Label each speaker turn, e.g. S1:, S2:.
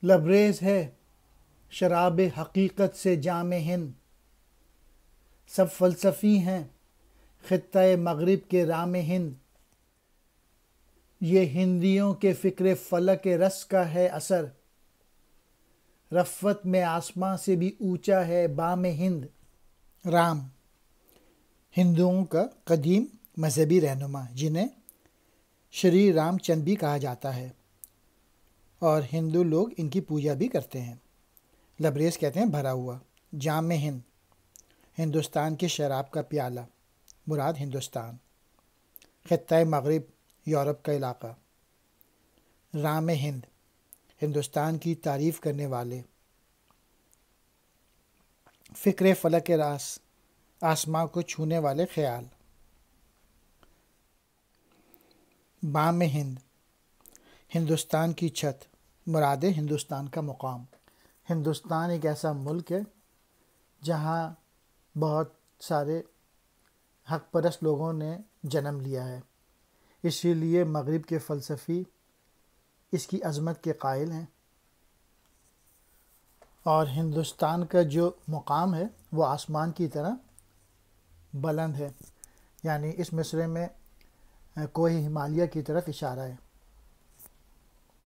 S1: لبریز ہے شراب حقیقت سے جام ہند، سب فلسفی ہیں خطۂ مغرب کے رام ہند۔ یہ ہندیوں کے فکر فلک رس کا ہے اثر، رفت میں آسماں سے بھی اونچا ہے بام ہند۔ رام ہندوؤں کا قدیم مذہبی رہنما، جنہیں شری رام چند بھی کہا جاتا ہے، اور ہندو لوگ ان کی پوجا بھی کرتے ہیں۔ لبریز کہتے ہیں بھرا ہوا۔ جام ہند ہندوستان کی شراب کا پیالہ، مراد ہندوستان۔ خطۂ مغرب یورپ کا علاقہ۔ رام ہند ہندوستان کی تعریف کرنے والے۔ فکر فلک راس آسماں کو چھونے والے خیال۔ بام ہند ہندوستان کی چھت، مراد ہندوستان کا مقام۔ ہندوستان ایک ایسا ملک ہے جہاں بہت سارے حق پرست لوگوں نے جنم لیا ہے، اسی لیے مغرب کے فلسفی اس کی عظمت کے قائل ہیں، اور ہندوستان کا جو مقام ہے وہ آسمان کی طرح بلند ہے، یعنی اس مصرعے میں کوہ ہمالیہ کی طرف اشارہ ہے۔